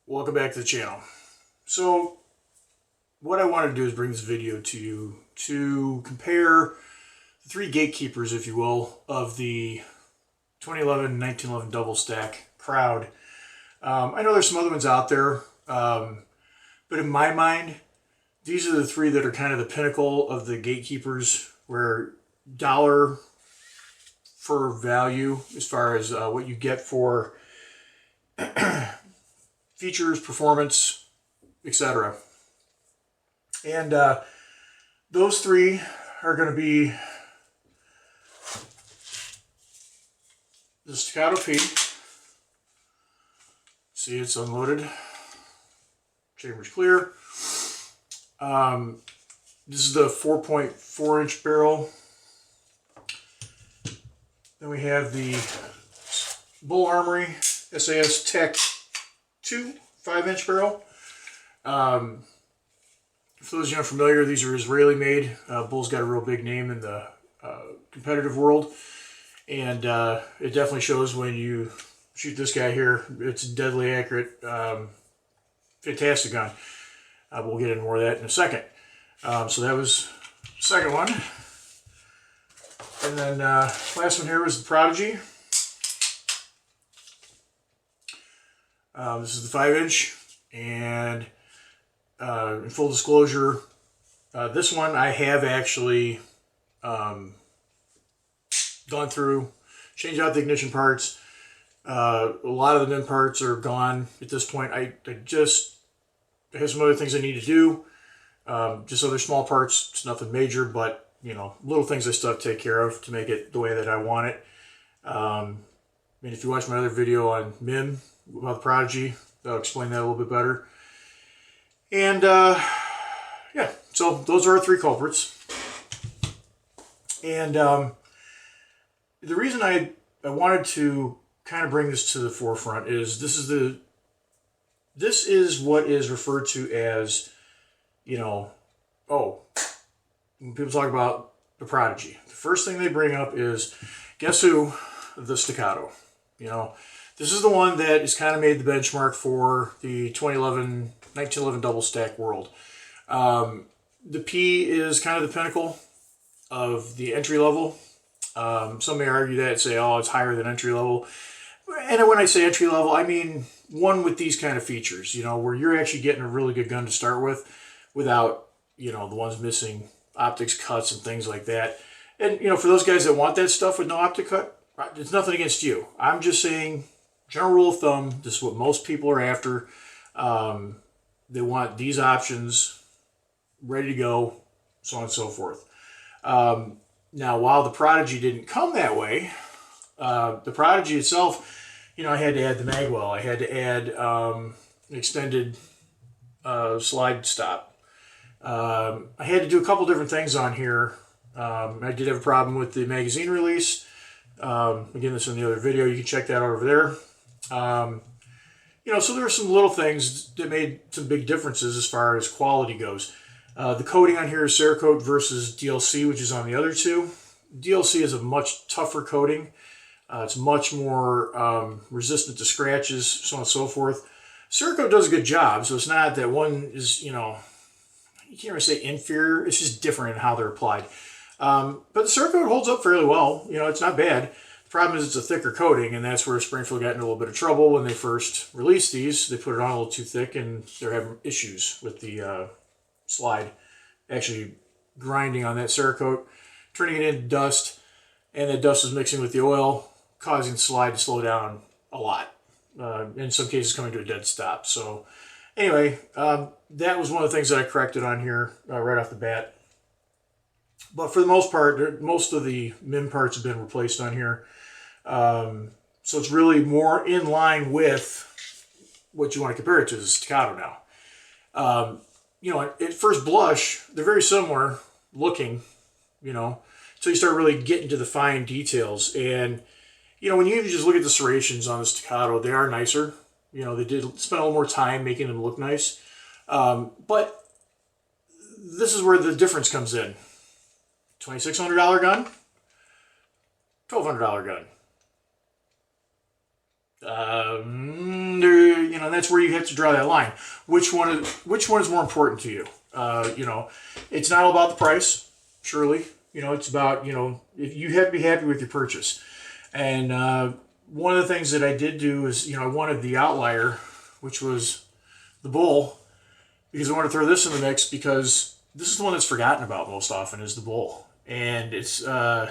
Welcome back to the channel. So what I want to do is bring this video to you to compare the three gatekeepers, if you will, of the 2011 and 1911 double stack crowd. I know there's some other ones out there, but in my mind, these are the three that are kind of the pinnacle of the gatekeepers, where dollar for value as far as what you get for features, performance, etc. And those three are going to be the Staccato P. See, it's unloaded. Chamber's clear. This is the 4.4 inch barrel. Then we have the Bull Armory SAS Tech 2 5-inch barrel. For those of you unfamiliar, these are Israeli made. Bull's got a real big name in the competitive world, and it definitely shows when you shoot this guy here. It's deadly accurate. Fantastic gun. We'll get into more of that in a second. So that was the second one. And then last one here was the Prodigy. This is the 5-inch, and in full disclosure, this one I have actually gone through, changed out the ignition parts. A lot of the min parts are gone at this point. I have some other things I need to do, just other small parts. It's nothing major, but you know, little things I still have to take care of to make it the way that I want it. And if you watch my other video on MIM about the Prodigy, that'll explain that a little bit better. And yeah, so those are our three culprits. And the reason I wanted to kind of bring this to the forefront is this is what is referred to as, you know, when people talk about the Prodigy, the first thing they bring up is, guess who? The Staccato. You know, this is the one that is kind of made the benchmark for the 1911 double stack world. The P is kind of the pinnacle of the entry level. Some may argue that, say, oh, it's higher than entry level. And when I say entry level, I mean one with these kind of features, you know, where you're actually getting a really good gun to start with without, you know, the ones missing optics cuts and things like that. And, you know, for those guys that want that stuff with no optic cut, it's nothing against you. I'm just saying, general rule of thumb, this is what most people are after. They want these options ready to go, so on and so forth. Now, while the Prodigy didn't come that way, the Prodigy itself, you know, I had to add the magwell. I had to add an extended slide stop. I had to do a couple different things on here. I did have a problem with the magazine release. Again, this is in the other video. You can check that out over there. You know, so there were some little things that made some big differences as far as quality goes. The coating on here is Cerakote versus DLC, which is on the other two. DLC is a much tougher coating. It's much more resistant to scratches, so on and so forth. Cerakote does a good job, so it's not that one is, you know, you can't really say inferior. It's just different in how they're applied. But the Cerakote holds up fairly well. You know, it's not bad. The problem is it's a thicker coating, and that's where Springfield got into a little bit of trouble when they first released these. They put it on a little too thick, and they're having issues with the slide actually grinding on that Cerakote, turning it into dust, and that dust is mixing with the oil, causing the slide to slow down a lot. In some cases, coming to a dead stop. So anyway, that was one of the things that I corrected on here right off the bat. But for the most part, most of the MIM parts have been replaced on here. So it's really more in line with what you want to compare it to, the Staccato now. You know, at first blush, they're very similar looking, you know, so you start really getting to the fine details. And, you know, when you just look at the serrations on the Staccato, they are nicer. You know, they did spend a little more time making them look nice. But this is where the difference comes in. $2,600 gun, $1,200 gun. That's where you have to draw that line. Which one is more important to you? It's not all about the price, surely. It's about, if you have to be happy with your purchase. And one of the things that I did do is, I wanted the outlier, which was the bull, because I want to throw this in the mix because this is the one that's forgotten about most often, is the bull. And it's, I'll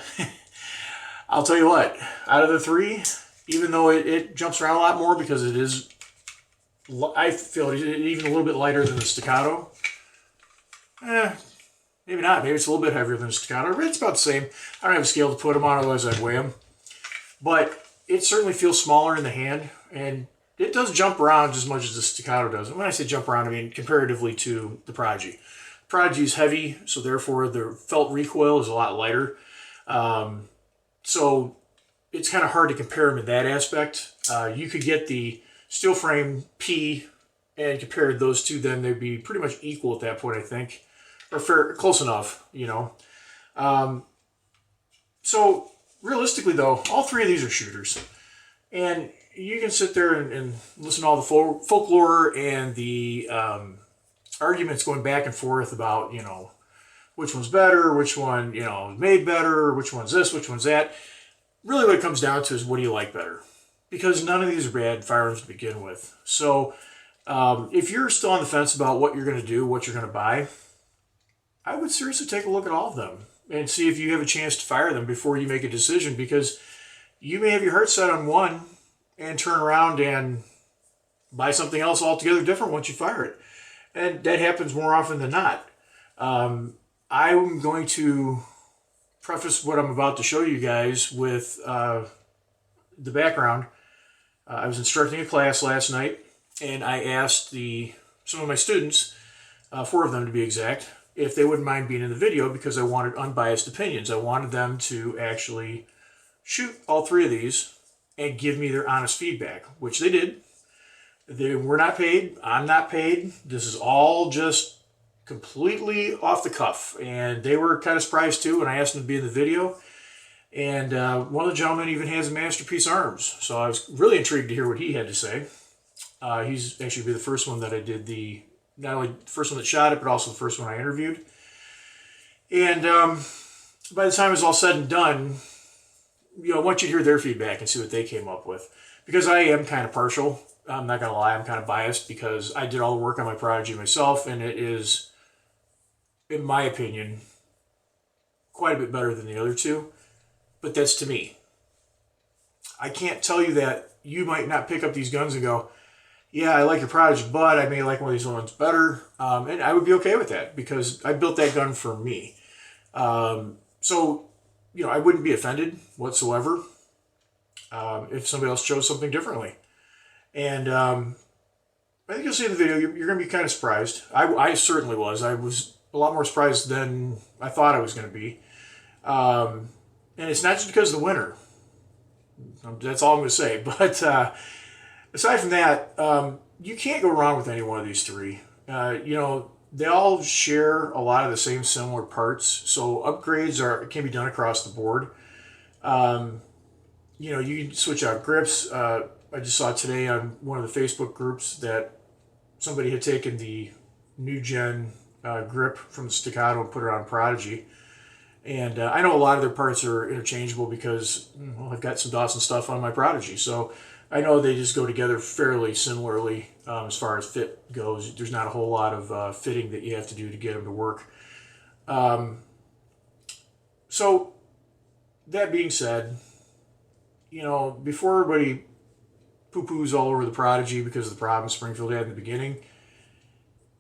tell you what, out of the three, even though it jumps around a lot more because it is, I feel it even a little bit lighter than the Staccato. Maybe not. Maybe it's a little bit heavier than the Staccato. But it's about the same. I don't have a scale to put them on, otherwise I'd weigh them. But it certainly feels smaller in the hand, and it does jump around as much as the Staccato does. And when I say jump around, I mean comparatively to the Prodigy. Prodigy is heavy, so therefore the felt recoil is a lot lighter. So it's kind of hard to compare them in that aspect. You could get the steel frame P and compare those two, then they'd be pretty much equal at that point, I think. Or close enough, So realistically, though, all three of these are shooters. And you can sit there and listen to all the folklore and the arguments going back and forth about, which one's better, which one, is made better, which one's this, which one's that. Really what it comes down to is, what do you like better? Because none of these are bad firearms to begin with. So if you're still on the fence about what you're going to do, what you're going to buy, I would seriously take a look at all of them and see if you have a chance to fire them before you make a decision, because you may have your heart set on one and turn around and buy something else altogether different once you fire it. And that happens more often than not. I'm going to preface what I'm about to show you guys with the background. I was instructing a class last night, and I asked some of my students, 4 of them to be exact, if they wouldn't mind being in the video, because I wanted unbiased opinions. I wanted them to actually shoot all 3 of these and give me their honest feedback, which they did. They were not paid. I'm not paid. This is all just completely off the cuff. And they were kind of surprised too when I asked them to be in the video. And one of the gentlemen even has a Masterpiece Arms. So I was really intrigued to hear what he had to say. He's actually the first one that I did not only the first one that shot it, but also the first one I interviewed. And by the time it was all said and done, I want you to hear their feedback and see what they came up with. Because I am kind of partial. I'm not going to lie, I'm kind of biased because I did all the work on my Prodigy myself, and it is, in my opinion, quite a bit better than the other 2. But that's to me. I can't tell you that you might not pick up these guns and go, yeah, I like your Prodigy, but I may like one of these ones better. And I would be okay with that because I built that gun for me. So, I wouldn't be offended whatsoever if somebody else chose something differently. And I think you'll see in the video, you're going to be kind of surprised. I certainly was. I was a lot more surprised than I thought I was going to be. And it's not just because of the winter. That's all I'm going to say. But aside from that, you can't go wrong with any one of these 3. They all share a lot of the same similar parts. So upgrades can be done across the board. You can switch out grips. I just saw today on one of the Facebook groups that somebody had taken the new gen grip from the Staccato and put it on Prodigy. And I know a lot of their parts are interchangeable because I've got some Dawson stuff on my Prodigy. So I know they just go together fairly similarly as far as fit goes. There's not a whole lot of fitting that you have to do to get them to work. So that being said, before everybody poo-poos all over the Prodigy because of the problems Springfield had in the beginning,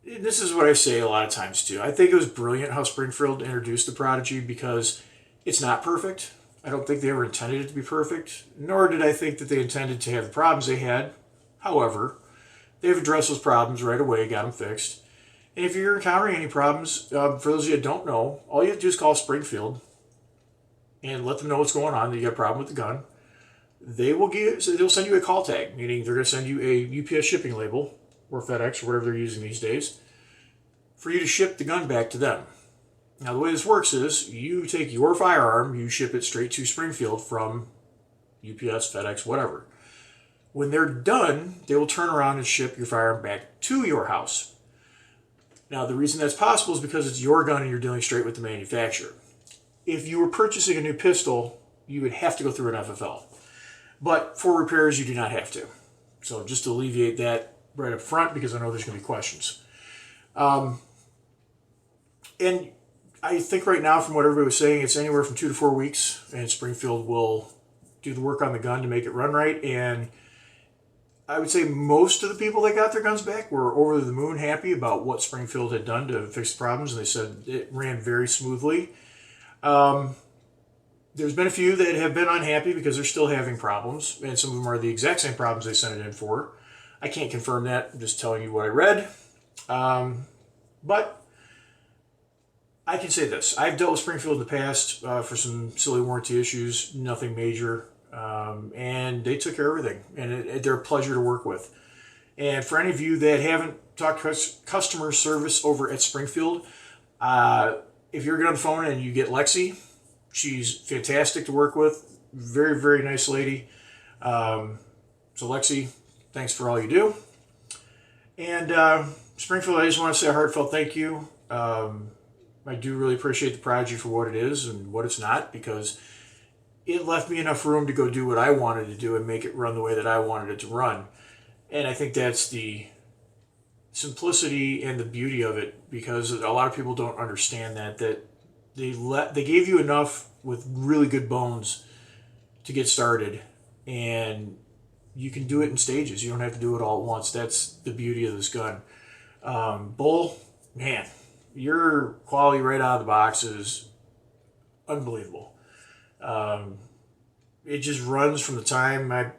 this is what I say a lot of times too. I think it was brilliant how Springfield introduced the Prodigy because it's not perfect. I don't think they ever intended it to be perfect, nor did I think that they intended to have the problems they had. However, they've addressed those problems right away, got them fixed. And if you're encountering any problems, for those of you that don't know, all you have to do is call Springfield and let them know what's going on, that you got a problem with the gun. They'll send you a call tag, meaning they're going to send you a UPS shipping label, or FedEx, or whatever they're using these days, for you to ship the gun back to them. Now, the way this works is you take your firearm, you ship it straight to Springfield from UPS, FedEx, whatever. When they're done, they will turn around and ship your firearm back to your house. Now, the reason that's possible is because it's your gun and you're dealing straight with the manufacturer. If you were purchasing a new pistol, you would have to go through an FFL. But for repairs, you do not have to. So just to alleviate that right up front, because I know there's going to be questions. And I think right now, from what everybody was saying, it's anywhere from 2 to 4 weeks, and Springfield will do the work on the gun to make it run right. And I would say most of the people that got their guns back were over the moon happy about what Springfield had done to fix the problems, and they said it ran very smoothly. There's been a few that have been unhappy because they're still having problems, and some of them are the exact same problems they sent it in for. I can't confirm that. I'm just telling you what I read. But I can say this. I've dealt with Springfield in the past for some silly warranty issues, nothing major, and they took care of everything, and they're a pleasure to work with. And for any of you that haven't talked to customer service over at Springfield, if you're good on the phone and you get Lexi, she's fantastic to work with. Very, very nice lady. So Lexi, thanks for all you do. And Springfield, I just want to say a heartfelt thank you. I do really appreciate the Prodigy for what it is and what it's not, because it left me enough room to go do what I wanted to do and make it run the way that I wanted it to run. And I think that's the simplicity and the beauty of it, because a lot of people don't understand that they gave you enough with really good bones to get started, and you can do it in stages. You don't have to do it all at once. That's the beauty of this gun. Bull, man, your quality right out of the box is unbelievable. It just runs from the time I,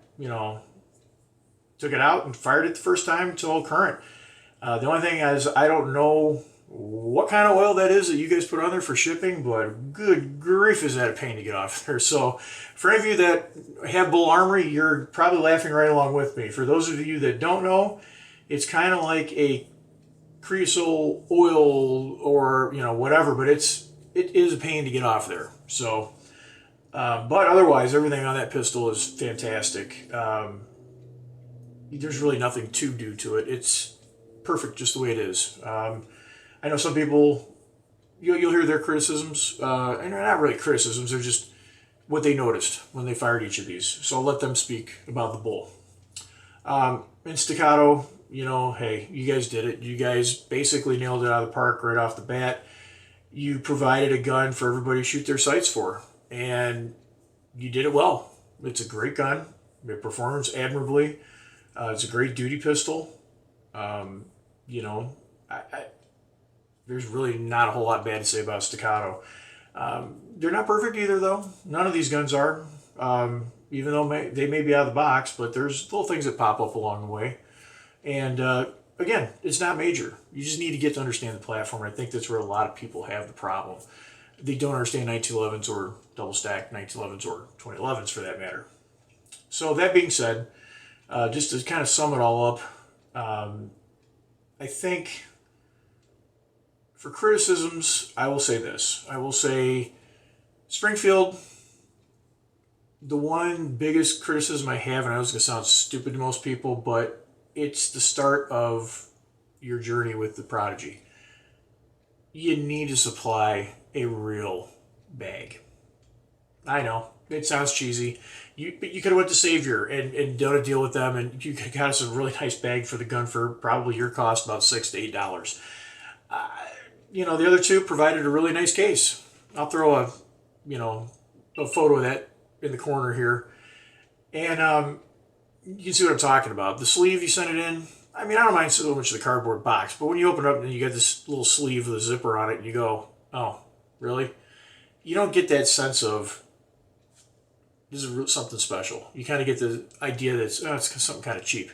took it out and fired it the first time until current. The only thing is, I don't know what kind of oil that is that you guys put on there for shipping, but good grief, is that a pain to get off there. So for any of you that have Bull Armory, you're probably laughing right along with me. For those of you that don't know, it's kind of like a creosote oil or whatever, but it is a pain to get off there. So but otherwise, everything on that pistol is fantastic. There's really nothing to do to it. It's perfect just the way it is. I know some people, you'll hear their criticisms, and they're not really criticisms, they're just what they noticed when they fired each of these. So I'll let them speak about the Bull. In Staccato, hey, you guys did it. You guys basically nailed it out of the park right off the bat. You provided a gun for everybody to shoot their sights for, and you did it well. It's a great gun. It performs admirably. It's a great duty pistol. There's really not a whole lot bad to say about Staccato. They're not perfect either, though. None of these guns are, even though they may be out of the box, but there's little things that pop up along the way. And again, it's not major. You just need to get to understand the platform. I think that's where a lot of people have the problem. They don't understand 1911s or double stack 1911s or 2011s for that matter. So that being said, just to kind of sum it all up, I think for criticisms, I will say this. I will say Springfield, the one biggest criticism I have, and I know it's going to sound stupid to most people, but it's the start of your journey with the Prodigy. You need to supply a real bag. I know, it sounds cheesy. But you could have went to Savior and done a deal with them, and you got us a really nice bag for the gun for probably your cost, about $6 to $8. The other two provided a really nice case. I'll throw a photo of that in the corner here. And you can see what I'm talking about. The sleeve you sent it in, I don't mind so much the cardboard box, but when you open it up and you get this little sleeve with a zipper on it, and you go, oh, really? You don't get that sense of, this is something special. You kind of get the idea that it's something kind of cheap.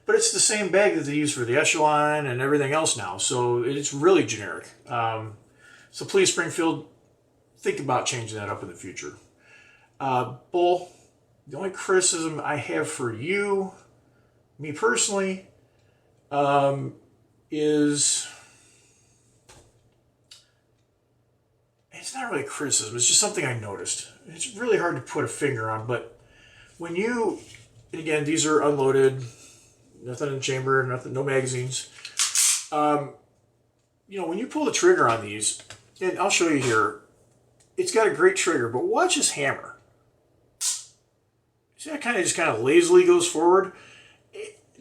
But it's the same bag that they use for the Echelon and everything else now, so it's really generic. So please, Springfield, think about changing that up in the future. Bull, the only criticism I have for you, me personally, is it's not really a criticism. It's just something I noticed. It's really hard to put a finger on, but when you And again, these are unloaded, nothing in the chamber, nothing, no magazines. You know, when you pull the trigger on these, and I'll show you here, it's got a great trigger, but watch this hammer. See, that kind of lazily goes forward.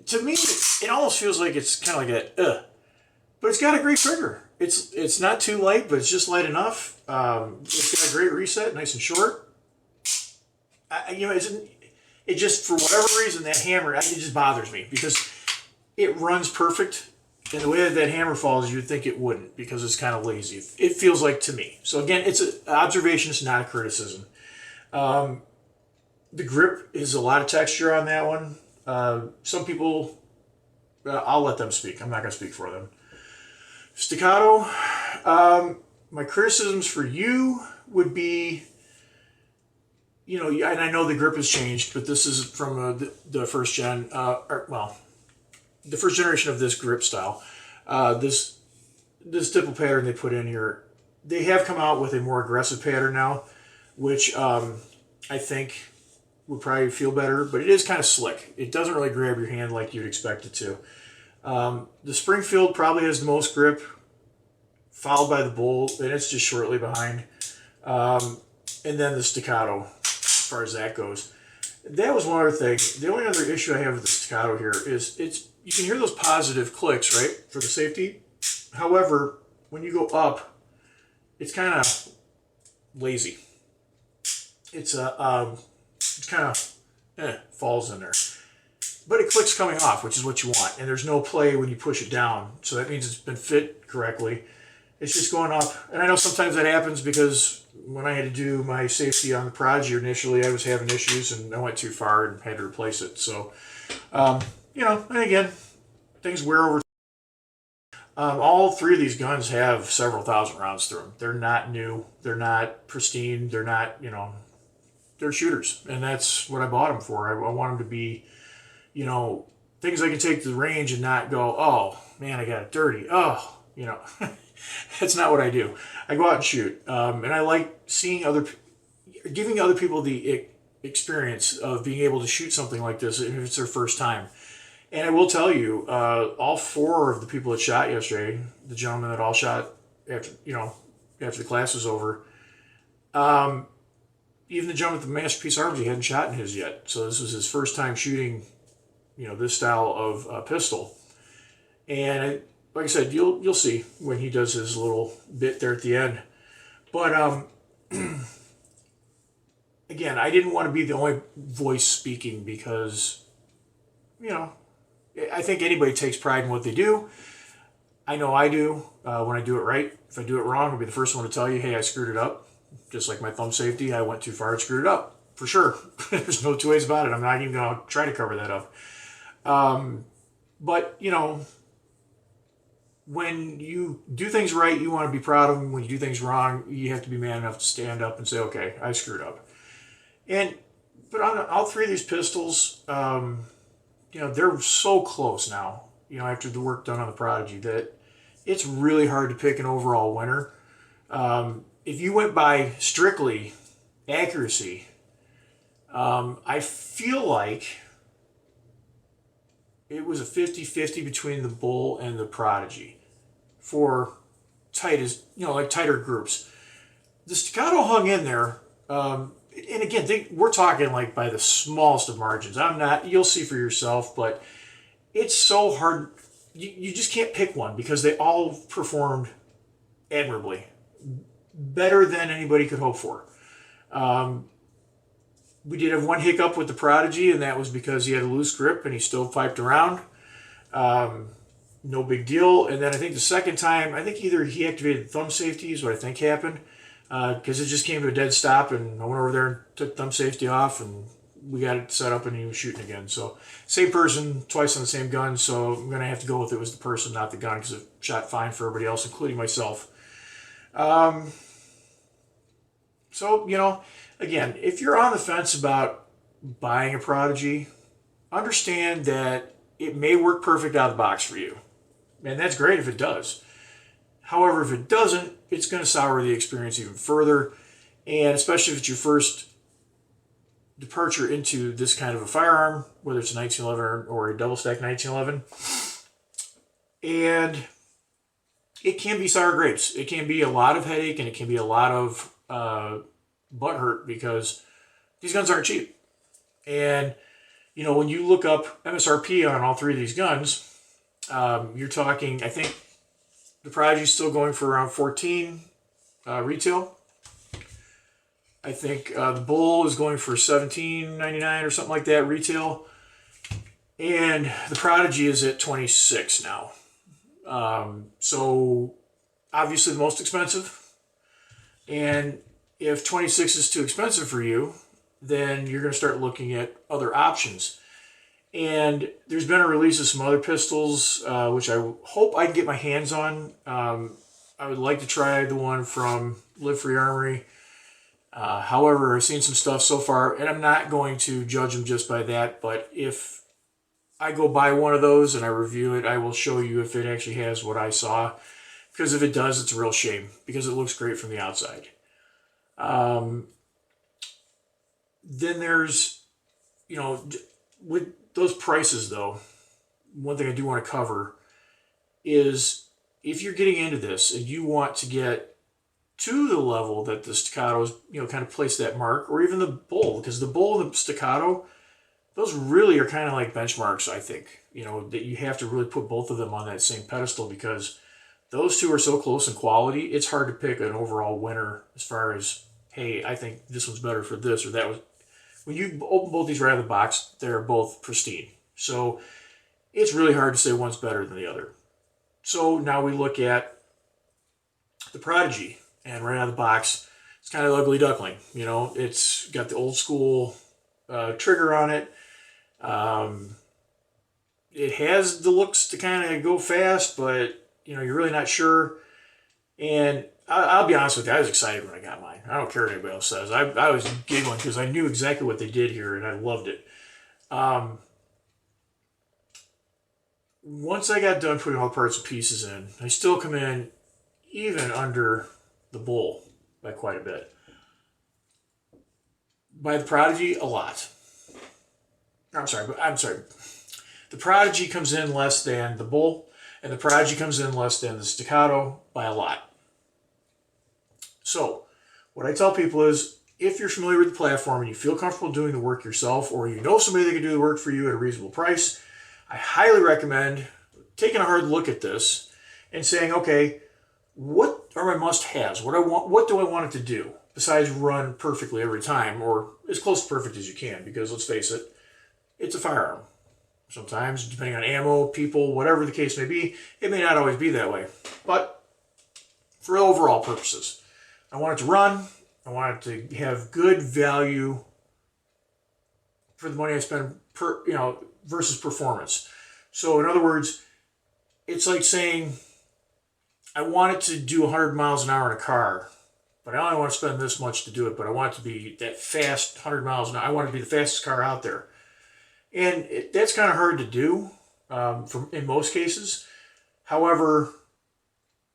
To me, it almost feels like it's kind of like a, but it's got a great trigger. It's not too light, but it's just light enough. It's got a great reset, nice and short. You know, it just, for whatever reason, that hammer, it just bothers me because it runs perfect. And the way that hammer falls, you'd think it wouldn't because it's kind of lazy. It feels like to me. So again, it's an observation, it's not a criticism. The grip is a lot of texture on that one. Some people, I'll let them speak. I'm not going to speak for them. Staccato, my criticisms for you would be, you know, and I know the grip has changed, but this is from the first gen, the first generation of this grip style. This stipple pattern they put in here, they have come out with a more aggressive pattern now, which I think would probably feel better, but it is kind of slick. It doesn't really grab your hand like you'd expect it to. The Springfield probably has the most grip, followed by the Bull, and it's just shortly behind. And then the Staccato, as far as that goes. That was one other thing. The only other issue I have with the Staccato here is you can hear those positive clicks, right, for the safety. However, when you go up, it's kind of lazy. It's kind of falls in there. But it clicks coming off, which is what you want. And there's no play when you push it down. So that means it's been fit correctly. It's just going up. And I know sometimes that happens because when I had to do my safety on the Prodigy initially, I was having issues and I went too far and had to replace it. So, you know, and again, things wear over. All three of these guns have several thousand rounds through them. They're not new. They're not pristine. They're not, you know, they're shooters. And that's what I bought them for. I want them to be, you know, things I can take to the range and not go, oh, man, I got it dirty. Oh, you know, that's not what I do. I go out and shoot. And I like seeing giving other people the experience of being able to shoot something like this if it's their first time. And I will tell you, all four of the people that shot yesterday, the gentlemen that all shot after the class was over, even the gentleman with the Masterpiece Arms, he hadn't shot in his yet. So this was his first time shooting, you know, this style of pistol. And like I said, you'll see when he does his little bit there at the end. But again, I didn't want to be the only voice speaking because, you know, I think anybody takes pride in what they do. I know I do when I do it right. If I do it wrong, I'll be the first one to tell you, hey, I screwed it up. Just like my thumb safety, I went too far and screwed it up. For sure. There's no two ways about it. I'm not even going to try to cover that up. But, you know, when you do things right, you want to be proud of them. When you do things wrong, you have to be man enough to stand up and say, okay, I screwed up. But on all three of these pistols, you know, they're so close now, you know, after the work done on the Prodigy, that it's really hard to pick an overall winner. If you went by strictly accuracy, I feel like it was a 50-50 between the Bull and the Prodigy for tighter groups. The Staccato hung in there, and again, we're talking like by the smallest of margins. You'll see for yourself, but it's so hard. You just can't pick one because they all performed admirably. Better than anybody could hope for. We did have one hiccup with the Prodigy, and that was because he had a loose grip and he still piped around. No big deal. And then I think the second time, I think either he activated thumb safety is what I think happened, because it just came to a dead stop, and I went over there and took thumb safety off, and we got it set up, and he was shooting again. So same person, twice on the same gun, so I'm going to have to go with it was the person, not the gun, because it shot fine for everybody else, including myself. So, you know, again, if you're on the fence about buying a Prodigy, understand that it may work perfect out of the box for you. And that's great if it does. However, if it doesn't, it's going to sour the experience even further. And especially if it's your first departure into this kind of a firearm, whether it's a 1911 or a double stack 1911. And it can be sour grapes. It can be a lot of headache, and it can be a lot of butt hurt, because these guns aren't cheap. And, you know, when you look up MSRP on all three of these guns, you're talking, I think the Prodigy is still going for around 14 retail. I think the Bull is going for $17.99 or something like that retail. And the Prodigy is at 26 now. So obviously the most expensive. And if 26 is too expensive for you, then you're going to start looking at other options. And there's been a release of some other pistols, which I hope I can get my hands on. I would like to try the one from Live Free Armory. However, I've seen some stuff so far, and I'm not going to judge them just by that. But if I go buy one of those and I review it, I will show you if it actually has what I saw. Because if it does, it's a real shame, because it looks great from the outside. Then there's, you know, with those prices though, one thing I do want to cover is if you're getting into this and you want to get to the level that the Staccato's, you know, kind of place that mark, or even the Bull, because the Bull and the Staccato, those really are kind of like benchmarks, I think. You know, that you have to really put both of them on that same pedestal, because those two are so close in quality, it's hard to pick an overall winner as far as, hey, I think this one's better for this or that was. When you open both these right out of the box, they're both pristine. So it's really hard to say one's better than the other. So now we look at the Prodigy, and right out of the box, it's kind of ugly duckling. You know, it's got the old school trigger on it. It has the looks to kind of go fast, but you know, you're really not sure. And I'll be honest with you, I was excited when I got mine. I don't care what anybody else says. I was giggling because I knew exactly what they did here, and I loved it. Once I got done putting all the parts and pieces in, I still come in even under the Bull by quite a bit. By the Prodigy, a lot. I'm sorry. The Prodigy comes in less than the Bull, and the Prodigy comes in less than the Staccato by a lot. So, what I tell people is, if you're familiar with the platform and you feel comfortable doing the work yourself, or you know somebody that can do the work for you at a reasonable price, I highly recommend taking a hard look at this and saying, okay, what are my must-haves? What do I want it to do besides run perfectly every time, or as close to perfect as you can? Because let's face it, it's a firearm. Sometimes, depending on ammo, people, whatever the case may be, it may not always be that way. But for overall purposes, I want it to run. I want it to have good value for the money I spend versus performance. So in other words, it's like saying I want it to do 100 miles an hour in a car, but I only want to spend this much to do it, but I want it to be that fast 100 miles an hour. I want it to be the fastest car out there. And that's kind of hard to do in most cases. However,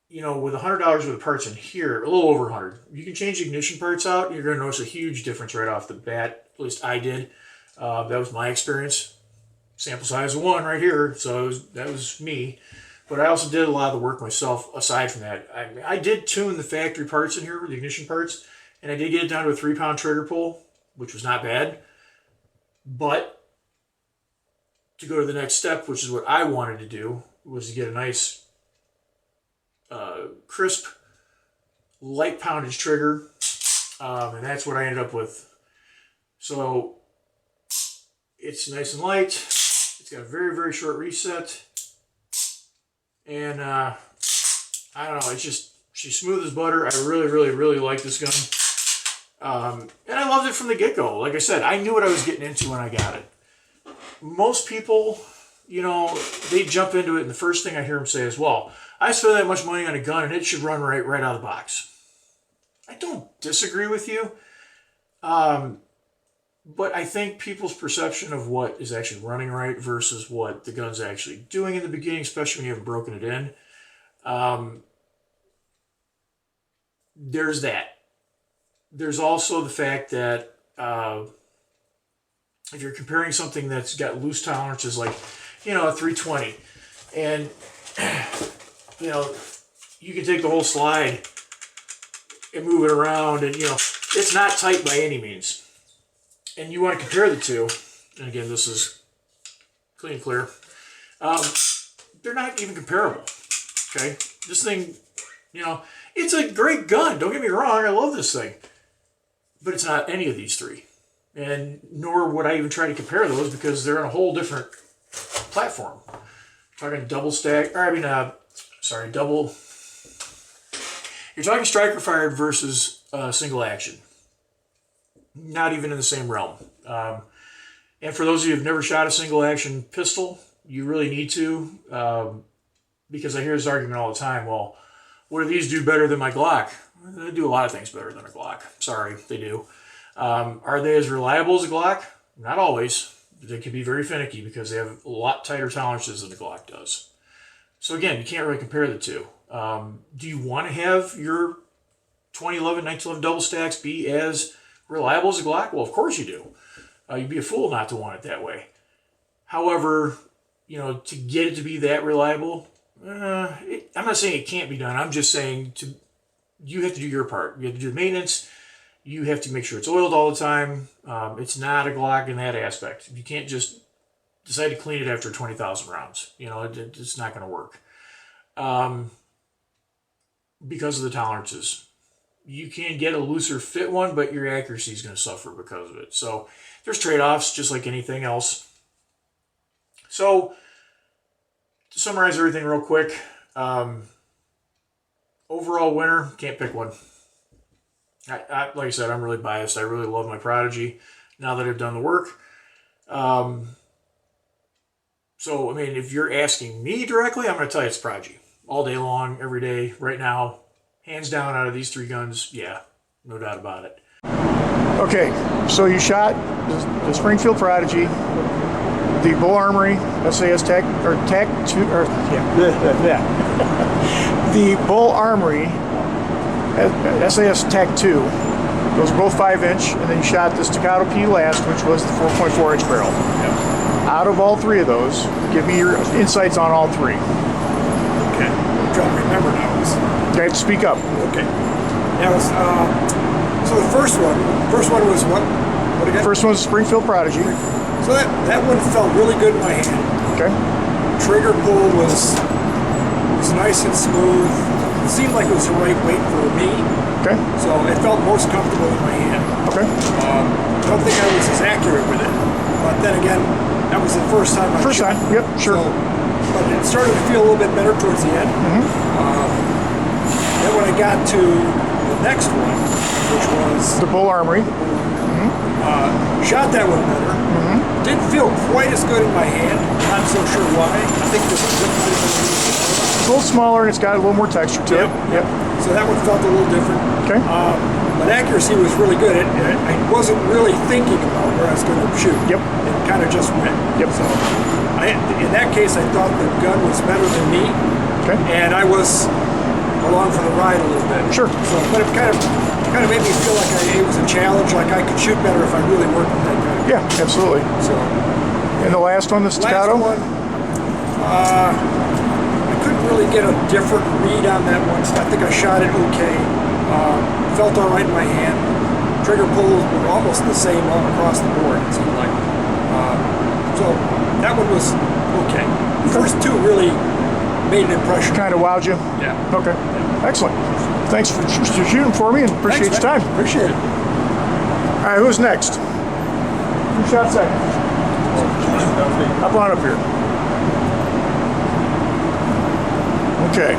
you know, with $100 worth of parts in here, a little over 100, you can change the ignition parts out. You're going to notice a huge difference right off the bat. At least I did. That was my experience. Sample size of 1 right here, so that was me. But I also did a lot of the work myself aside from that. I did tune the factory parts in here, the ignition parts, and I did get it down to a 3-pound trigger pull, which was not bad. But to go to the next step, which is what I wanted to do, was to get a nice crisp, light poundage trigger, and that's what I ended up with. So it's nice and light. It's got a very, very short reset, and I don't know. It's just, she's smooth as butter. I really, really, really like this gun, and I loved it from the get-go. Like I said, I knew what I was getting into when I got it. Most people, you know, they jump into it, and the first thing I hear them say is, well, I spent that much money on a gun, and it should run right out of the box. I don't disagree with you, but I think people's perception of what is actually running right versus what the gun's actually doing in the beginning, especially when you haven't broken it in, there's that. There's also the fact that if you're comparing something that's got loose tolerances like, you know, a 320, and, you know, you can take the whole slide and move it around, and, you know, it's not tight by any means. And you want to compare the two, and again, this is clean and clear. They're not even comparable, okay? This thing, you know, it's a great gun. Don't get me wrong, I love this thing. But it's not any of these three. And nor would I even try to compare those because they're on a whole different platform. Talking double stack, or I mean, sorry, double. You're talking striker fired versus single action. Not even in the same realm. And for those of you who've never shot a single action pistol, you really need to, because I hear this argument all the time. Well, what do these do better than my Glock? They do a lot of things better than a Glock. Sorry, they do. Are they as reliable as a Glock? Not always. They can be very finicky because they have a lot tighter tolerances than the Glock does. So again, you can't really compare the two. Do you want to have your 2011, 1911 double stacks be as reliable as a Glock? Well, of course you do. You'd be a fool not to want it that way. However, you know, to get it to be that reliable, I'm not saying it can't be done. I'm just saying you have to do your part. You have to do the maintenance. You have to make sure it's oiled all the time. It's not a Glock in that aspect. You can't just decide to clean it after 20,000 rounds. You know, it's not going to work. Because of the tolerances. You can get a looser fit one, but your accuracy is going to suffer because of it. So there's trade-offs just like anything else. So to summarize everything real quick, overall winner, can't pick one. Like I said, I'm really biased. I really love my Prodigy now that I've done the work. So, I mean, if you're asking me directly, I'm going to tell you it's Prodigy. All day long, every day, right now. Hands down out of these three guns, yeah, no doubt about it. Okay, so you shot the Springfield Prodigy, the Bull Armory SAS Tech, or Tech 2, or yeah, the Bull Armory SAS Tech 2. Those are both 5-inch, and then you shot the Staccato P last, which was the 4.4-inch barrel. Yep. Out of all three of those, give me your insights on all three. Okay, I'm trying to remember now. Okay, speak up. Okay. Yeah, it was, so the first one was what? What again? First one was Springfield Prodigy. So that one felt really good in my hand. Okay. Trigger pull was nice and smooth. It seemed like it was the right weight for me. Okay. So it felt most comfortable in my hand. Okay. I don't think I was as accurate with it. But then again, that was the first time I shot. Yep, sure. So, but it started to feel a little bit better towards the end. Then when I got to the next one, which was the Bull Armory, shot that one better. Didn't feel quite as good in my hand. Not so sure why. I think this is a little smaller and it's got a little more texture to it. Yep. So that one felt a little different. Okay. But accuracy was really good. I wasn't really thinking about where I was going to shoot. Yep. It kind of just went. Yep. So in that case, I thought the gun was better than me. Okay. And I was along for the ride a little bit. Sure. So, but it kind of made me feel like it was a challenge, like I could shoot better if I really worked with that gun. Yeah, absolutely. So. And the last one, the Staccato? Last one, I couldn't really get a different read on that one. I think I shot it okay. Felt all right in my hand. Trigger pulls were almost the same all across the board, it seemed like. So that one was okay. The first two really made an impression. Kind of wowed you? Yeah. Okay. Yeah. Excellent. Thanks for shooting for me and appreciate your time. Appreciate it. All right, who's next? Who shot second? Up on up here. Okay.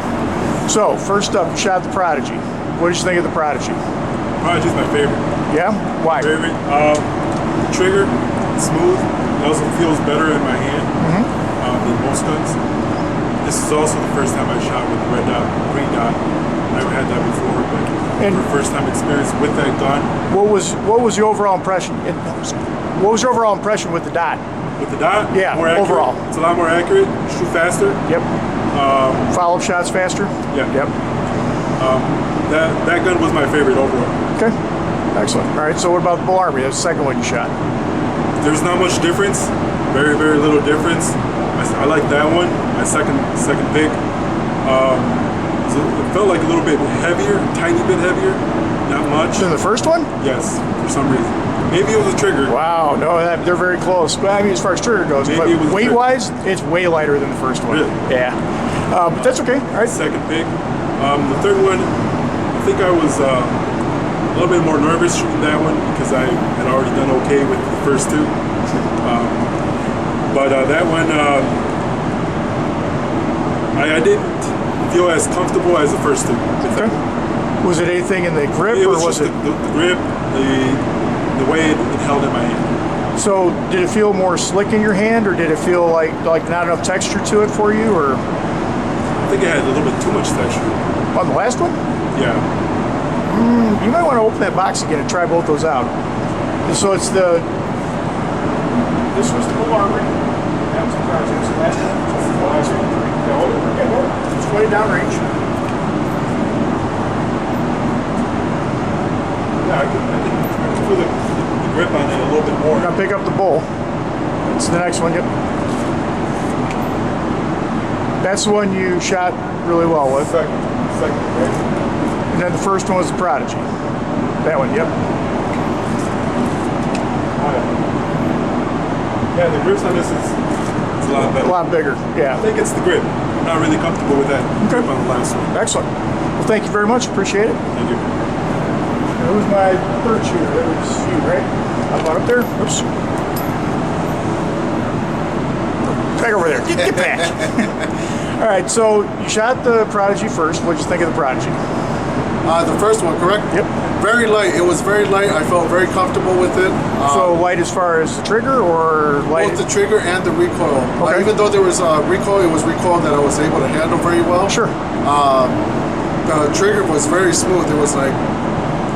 So, first up, you shot the Prodigy. What did you think of the Prodigy? Prodigy's my favorite. Yeah? Why? Favorite. The trigger, smooth. It also feels better in my hand than most guns. This is also the first time I shot with the red dot, green dot. Never had that before, but for the first time experience with that gun. What was your overall impression? What was your overall impression with the dot? With the dot? Yeah, more accurate. overall. It's a lot more accurate. Shoot faster. Yep. Follow-up shots faster? Yeah. Yep. That gun was my favorite overall. Okay. Excellent. All right, so what about the Bull Armory? That's the second one you shot. The there's not much difference. Very, very little difference. I like that one. My second pick. So it felt like a little bit heavier, tiny bit heavier, not much. Than the first one? Yes, for some reason. Maybe it was a trigger. Wow, no, they're very close. But I mean, as far as trigger goes, Maybe but it was weight-wise, it's way lighter than the first one. Really? Yeah, but that's okay. All right. Second pick. The third one, I think I was a little bit more nervous shooting that one because I had already done okay with the first two. But that one, I didn't feel as comfortable as the first two. Okay. Was it anything in the grip, It or was was just it? the grip, the way it held in my hand. So, did it feel more slick in your hand, or did it feel like not enough texture to it for you, or I think it had a little bit too much texture. on the last one? Yeah. You might want to open that box again and try both those out. So it's the. This was the Bull Armory. That was the project. So last one. The last one. Yeah, hold it. Yeah, hold it. Just play it downrange. Yeah, I can feel the grip on it a little bit more. We're gonna pick up the Bull. It's the next one. Yep. That's the one you shot really well with. Second, right? And then the first one was the Prodigy. That one. Yep. Yeah, the grips on this is a lot better. A lot bigger. I Yeah. think it's the grip. I'm not really comfortable with that grip on the last one. Excellent. Well, thank you very much. Appreciate it. Thank you. That was my third shooter. That was you, right? Up on up there. Oops. Back over there. Get back. All right. So you shot the Prodigy first. What'd you think of the Prodigy? The first one, correct? Yep. Very light. It was very light. I felt very comfortable with it. So light as far as the trigger, or light? Both the trigger and the recoil. Okay. Even though there was recoil, it was recoil that I was able to handle very well. Sure. The trigger was very smooth. It was like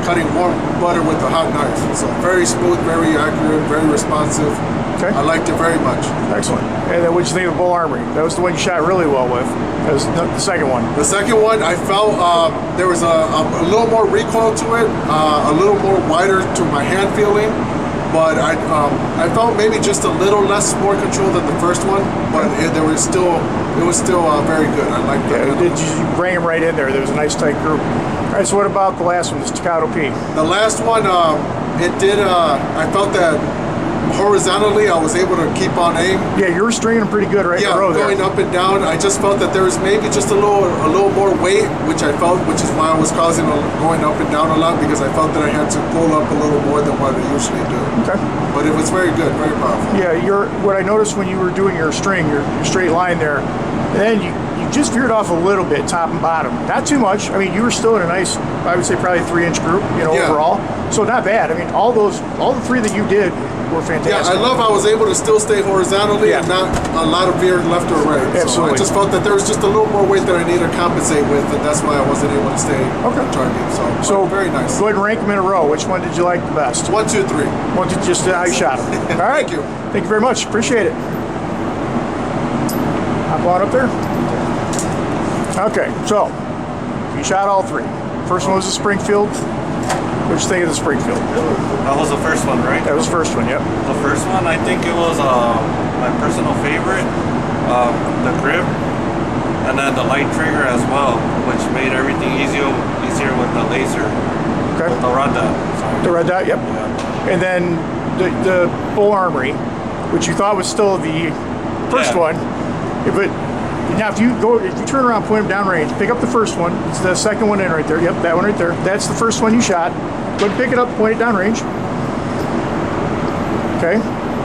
cutting warm butter with a hot knife. So very smooth, very accurate, very responsive. Okay. I liked it very much. Excellent. And then what'd you think of the Bull Armory? That was the one you shot really well with. That was the second one. The second one, I felt there was a little more recoil to it, a little more wider to my hand feeling, but I felt maybe just a little less more control than the first one, but it was still very good. I liked that. You bring him right in there. There was a nice tight group. All right, so what about the last one, the Staccato P? The last one, it did. I felt that horizontally, I was able to keep on aim. Yeah, you were stringing them pretty good right in Yeah, a row there. going up and down. I just felt that there was maybe just a little more weight, which I felt, which is why I was causing going up and down a lot, because I felt that I had to pull up a little more than what I usually do. Okay. But it was very good, very powerful. Yeah, what I noticed when you were doing your string, your straight line there, and then you just veered off a little bit, top and bottom. Not too much. I mean, you were still in a nice, I would say probably 3-inch group, Yeah. overall. So not bad. I mean, all the three that you did were fantastic. Yeah, I love I was able to still stay horizontally and not a lot of veer left or right. So Absolutely. I just felt that there was just a little more weight that I needed to compensate with, and that's why I wasn't able to stay on target. So very nice. Go ahead and rank them in a row. Which one did you like the best? 1, 2, 3. One to just how you shot them. All right. Thank you. Thank you very much. Appreciate it. Hop on up there. Okay, so you shot all three. First one was the Springfield. What'd you think of the Springfield? That was the first one, right? That was the first one, yep. The first one, I think it was my personal favorite. The grip, and then the light trigger as well, which made everything easier with the laser. Okay. With the red dot. Sorry. The red dot, yep. Yeah. And then the Bull Armory, which you thought was still the first Yeah. one. But now if you turn around, point them downrange, pick up the first one. It's the second one in right there. Yep, that one right there. That's the first one you shot. Go ahead and pick it up, point it downrange. Okay.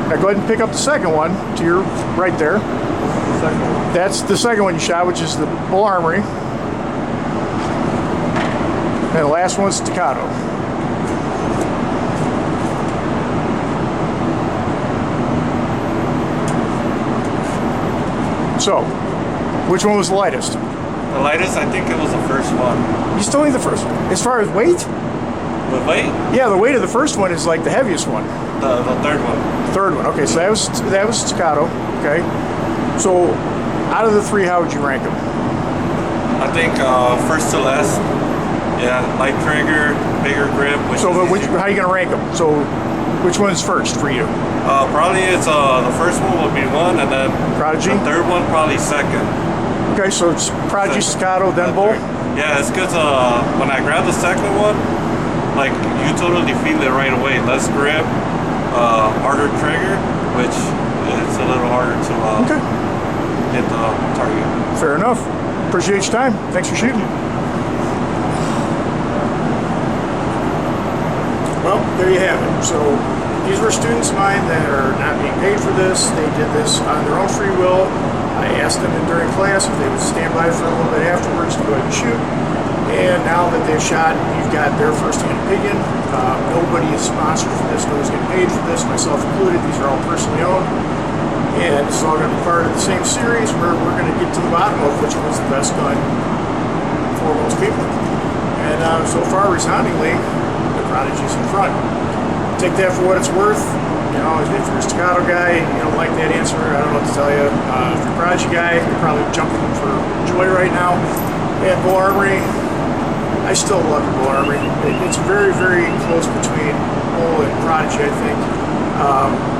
Now go ahead and pick up the second one to your right there. That's the second one you shot, which is the Bull Armory. And the last one's Staccato. So, which one was the lightest? The lightest, I think it was the first one. You still need the first one. As far as weight? The weight? Yeah, the weight of the first one is like the heaviest one. The third one. Third one. Okay, so that was Staccato. Okay. So, out of the three, how would you rank them? I think first to last. Yeah, light trigger, bigger grip. So, but how are you going to rank them? So, Which one's first for you? Probably it's the first one would be one, and then Prodigy? the third one probably second. Okay, so it's Prodigy, Staccato, then Bull? Yeah, it's because when I grab the second one, like you totally feel it right away. Less grip, harder trigger, which it's a little harder to hit the target. Fair enough. Appreciate your time. Thanks for shooting. Well, there you have it. So these were students of mine that are not being paid for this. They did this on their own free will. I asked them during class if they would stand by for a little bit afterwards to go ahead and shoot. And now that they've shot, you've got their first-hand opinion. Nobody is sponsored for this. Nobody's getting paid for this, myself included. These are all personally owned. And this is all going to be part of the same series where we're going to get to the bottom of which one's the best gun for most people. And so far, resoundingly, the Prodigy's in front. Take that for what it's worth. You know, if you're a Staccato guy and you don't like that answer, I don't know what to tell you. If you're a Prodigy guy, you're probably jumping for joy right now. And Bull Armory, I still love the Bull Armory. It's very, very close between Bull and Prodigy, I think.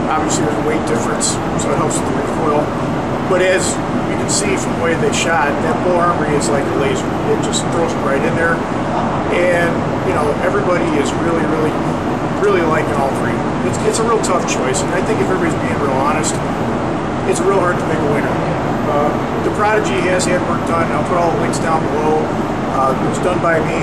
Obviously, there's a weight difference, so it helps with the recoil. But as you can see from the way they shot, that Bull Armory is like a laser. It just throws it right in there. And, you know, everybody is really, really, really liking all three. It's a real tough choice, and I think if everybody's being real honest, it's real hard to pick a winner. The Prodigy has had work done. I'll put all the links down below. It was done by me,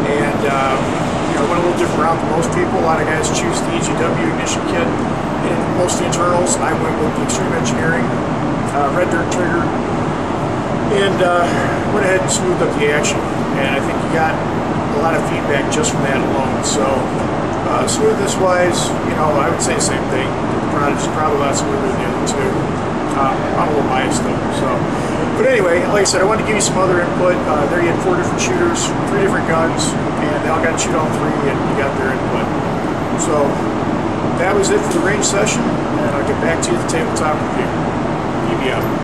and you know, went a little different route than most people. A lot of guys choose the EGW ignition kit, and most of the internals, I went with the Extreme Engineering red dirt trigger, and went ahead and smoothed up the action. And I think you got a lot of feedback just from that alone. So smoothness wise, you know, I would say the same thing. The Prodigy's probably a lot smoother than the other two. I'm a little biased though. So, but anyway, like I said, I wanted to give you some other input. There you had 4 different shooters, 3 different guns, and they all got to shoot all 3, and you got their input. So that was it for the range session, and I'll get back to you at the tabletop review. Keep you up.